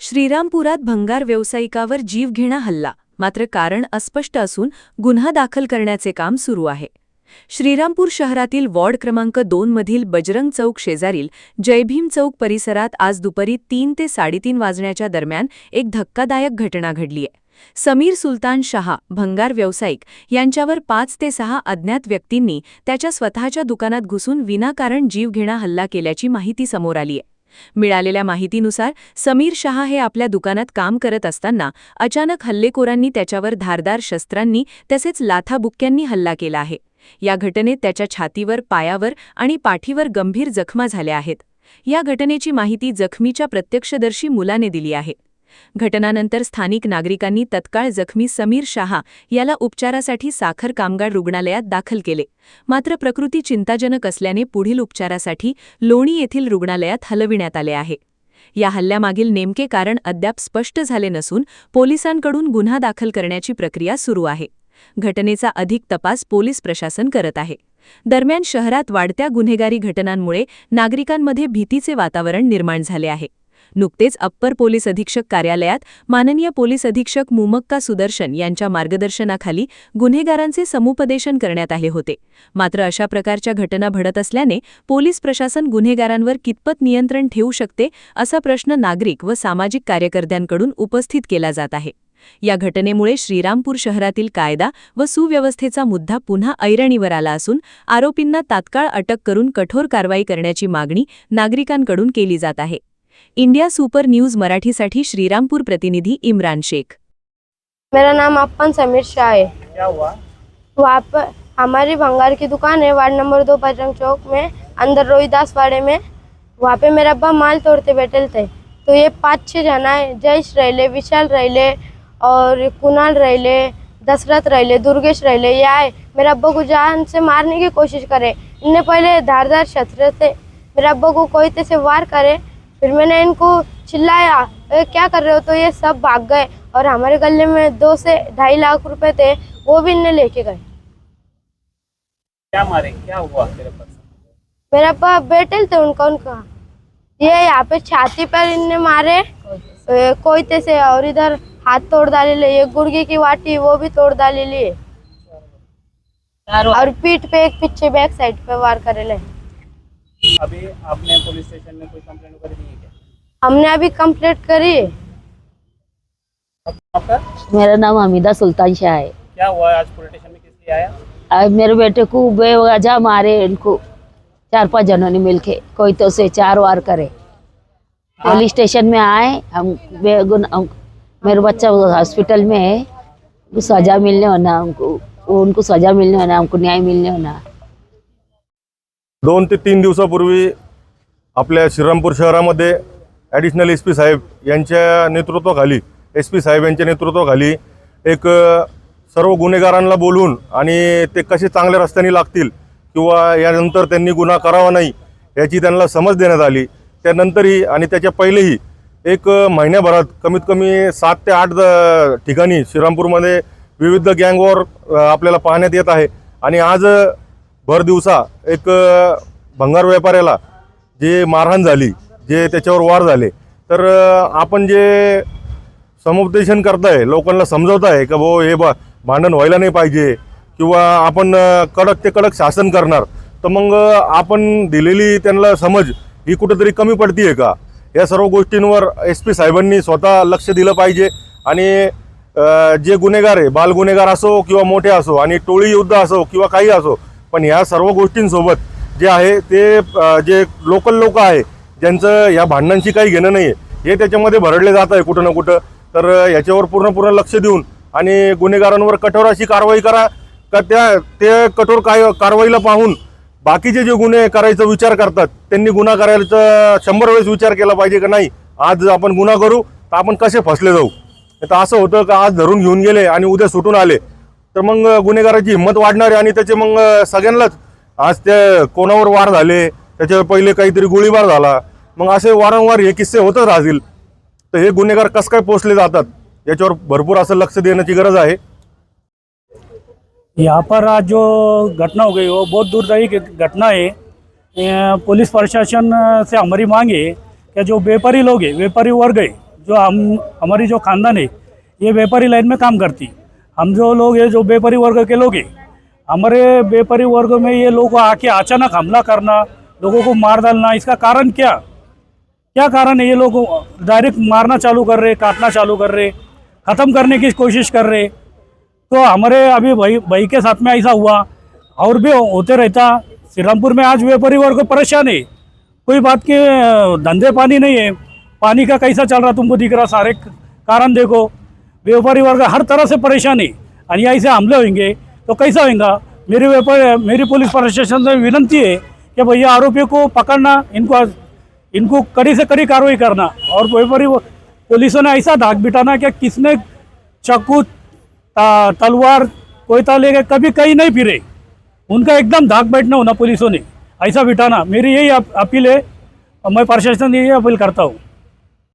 श्रीरामपुरात भंगार व्यावसायिकावर जीवघेणा हल्ला, मात्र कारण अस्पष्ट असून गुन्हा दाखल करण्याचे काम सुरू आहे. श्रीरामपूर शहरातील वॉर्ड क्रमांक 2 मधील बजरंग चौक शेजारील जयभीम चौक परिसरात आज दुपारी 3 ते 3:30 वाजण्याच्या दरम्यान एक धक्कादायक घटना घडलीय. समीर सुलतान शहा, भंगार व्यावसायिक, यांच्यावर 5 ते 6 अज्ञात व्यक्तींनी त्याच्या स्वतःच्या दुकानात घुसून विनाकारण जीवघेणा हल्ला केल्याची माहिती समोर आलीय. मिळालेल्या माहितीनुसार समीर शहा हे आपल्या दुकानात काम करत असताना अचानक हल्लेखोरांनी त्याच्यावर धारदार शस्त्रांनी तसेच लाथाबुक्क्यांनी हल्ला केला आहे. या घटनेत त्याच्या छातीवर, पायावर आणि पाठीवर गंभीर जखमा झाल्या आहेत. या घटनेची माहिती जखमीच्या प्रत्यक्षदर्शी मुलाने दिली आहे. घटनानंतर स्थानिक नागरिकांनी तत्काळ जखमी समीर शहा याला उपचारासाठी साखर कामगार रुग्णालयात दाखल केले. मात्र प्रकृती चिंताजनक असल्याने पुढील उपचारासाठी लोणी येथील रुग्णालयात हलविण्यात आले आहे. या हल्ल्यामागील नेमके कारण अद्याप स्पष्ट झाले नसून पोलिसांकडून गुन्हा दाखल करण्याची प्रक्रिया सुरू आहे. घटनेचा अधिक तपास पोलीस प्रशासन करत आहे. दरम्यान शहरात वाढत्या गुन्हेगारी घटनांमुळे नागरिकांमध्ये भीतीचे वातावरण निर्माण झाले आहे. नुकतेच अप्पर पोलीस अधीक्षक कार्यालयात माननीय पोलीस अधीक्षक मुमक्का सुदर्शन यांच्या मार्गदर्शनाखाली गुन्हेगारांचे समुपदेशन करण्यात आले होते. मात्र अशा प्रकारच्या घटना घडत असल्याने पोलीस प्रशासन गुन्हेगारांवर कितपत नियंत्रण ठेवू शकते असा प्रश्न नागरिक व सामाजिक कार्यकर्त्यांकडून उपस्थित केला जात आहे. या घटनेमुळे श्रीरामपूर शहरातील कायदा व सुव्यवस्थेचा मुद्दा पुन्हा ऐरणीवर आला असून आरोपींना तात्काळ अटक करून कठोर कारवाई करण्याची मागणी नागरिकांकडून केली जात आहे. इंडिया सुपर न्यूज मराठीसाठी श्रीरामपुर प्रतिनिधि इमरान शेख. मेरा नाम अपन समीर शाह है। क्या हुआ? वहाँ पर हमारी भंगार की दुकान है, वार्ड नंबर 2 बजरंग चौक में, अंदर रोहिदास वाड़े में। वहाँ पे मेरा अब्बा माल तोड़ते बैठे थे, तो ये 5-6 जना है, जयेश रैले, विशाल रैले और कुणाल रैले, दशरथ रैले, दुर्गेश रैले, ये आए मेरे अब्बा को जान से मारने की कोशिश करे। इनने पहले धारदार शस्त्र से मेरे अब्बा को कोई से वार करे। फिर मैंने इनको चिल्लाया, क्या कर रहे हो? तो ये सब भाग गए और हमारे गले में 2 से 2.5 लाख रुपए थे, वो भी इनने लेके गए। क्या मारे? क्या हुआ तेरे पास? मेरा अब्बा बैठे थे उनका ये यहाँ पे छाती पर इनने मारे कोयते से, और इधर हाथ तोड़ डाले, एक गुर्गे की वाटी वो भी तोड़ डाली, और पीठ पे एक पीछे बैक साइड पे वार करेले। अभी आपने पुलिस स्टेशन में कोई कंप्लेंट कर दी है क्या? हमने अभी कंप्लेंट करी। आपका? मेरा नाम हमीदा सुल्तान शाह है। क्या हुआ आज पुलिस स्टेशन में, किस लिए आया? आज मेरे बेटे को बेवजह मारे, इनको 4-5 जनों ने मिलके कोई तो से 4 वार करे। पुलिस स्टेशन में आए हम, मेरे बच्चा हॉस्पिटल में है, उनको सजा मिलने होना, उनको सजा मिलने होना, हमको न्याय मिलने होना। 2 ते 3 दिवसापूर्वी आपल्या श्रीरामपूर शहरामध्ये ॲडिशनल एसपी साहेब यांच्या नेतृत्वाखाली, एसपी साहेब यांच्या नेतृत्वाखाली एक सर्व गुन्हेगारांना बोलून आणि ते कसे चांगल्या रस्त्याने लागतील किंवा यानंतर त्यांनी गुन्हा करावा नाही याची त्यांना समज देण्यात आली. त्यानंतरही आणि त्याच्या पहिलेही एक महिन्याभरात कमीत कमी 7 ते 8 ठिकाणी श्रीरामपूरमध्ये विविध गँगवॉर आपल्याला पाहण्यात येत आहे. आणि आज भर दिवसा एक भंगार व्यापाऱ्याला जे मारहाण झाली, जे त्याच्यावर वार झाले, तर आपण जे समुपदेशन करताय, लोकांना समजवताय का भाऊ हे भांडण व्हायला नाही पाहिजे किंवा आपण कडक ते कडक शासन करणार, तर मग आपण दिलेली त्यांना समज ही कुठेतरी कमी पडतीये का? या सर्व गोष्टींवर एसपी साहेबांनी स्वतः लक्ष दिलं पाहिजे. आणि जे गुन्हेगार आहे, बाल गुन्हेगार असो किंवा मोठे असो, आणि टोळी युद्ध असो किंवा काही असो, पण ह्या सर्व गोष्टींसोबत जे आहे ते जे लोकल लोक आहे ज्यांचं या भांडणांशी काही घेणं नाही आहे, हे त्याच्यामध्ये भरडले जात आहे कुठं ना कुठं. तर याच्यावर पूर्ण लक्ष देऊन आणि गुन्हेगारांवर कठोर अशी कारवाई करा का ते कठोर कारवाईला पाहून बाकीचे जे गुन्हे करायचा विचार करतात त्यांनी गुन्हा करायचा 100 वेळेस विचार केला पाहिजे का नाही, आज आपण गुन्हा करू तर आपण कसे फसले जाऊ. तर असं होतं का आज धरून घेऊन गेले आणि उद्या सुटून आले तर मग गुन्हेगाराची हिंमत वाढणार आहे. आणि त्याचे मग सगळ्यांनाच आज त्या कोणावर वार झाले, त्याच्या पहिले काहीतरी गोळीबार झाला, मग असे वारंवार हे किस्से होतच राहतील. तर हे गुन्हेगार कसं काय पोचले जातात याच्यावर भरपूर असं लक्ष देण्याची गरज आहे. यहाँ पर आज जो घटना हो गई वो बहुत दुर्दैवी घटना है। पुलिस प्रशासन से हमारी मांग है कि जो व्यापारी लोग हैं, व्यापारी वर्ग है, जो हमारी जो खानदान है ये व्यापारी लाइन में काम करती। हम जो लोग ये जो व्यापारी वर्ग के लोग हैं, हमारे व्यापारी वर्ग में ये लोग आके अचानक हमला करना, लोगों को मार डालना, इसका कारण क्या कारण है? ये लोग डायरेक्ट मारना चालू कर रहे, काटना चालू कर रहे, ख़त्म करने की कोशिश कर रहे। तो हमारे अभी भाई के साथ में ऐसा हुआ और भी होते रहता। श्रीरामपुर में आज व्यापारी वर्ग परेशान है, कोई बात के धंधे पानी नहीं है। पानी का कैसा चल रहा तुमको दिख रहा, सारे कारण देखो। व्यापारी वर्ग हर तरह से परेशान है और ऐसे हमले होंगे तो कैसा होगा? मेरी पुलिस प्रशासन से विनती है कि भैया आरोपियों को पकड़ना, इनको कड़ी से कड़ी कार्रवाई करना और व्यापारी पुलिसों ने ऐसा धाक बिठाना कि किसने चाकू तलवार कोयता लेके कभी कहीं नहीं फिरे, उनका एकदम धाक बैठना होना पुलिसों ने ऐसा बिठाना। मेरी यही अपील है, मैं प्रशासन से यही अपील करता हूँ।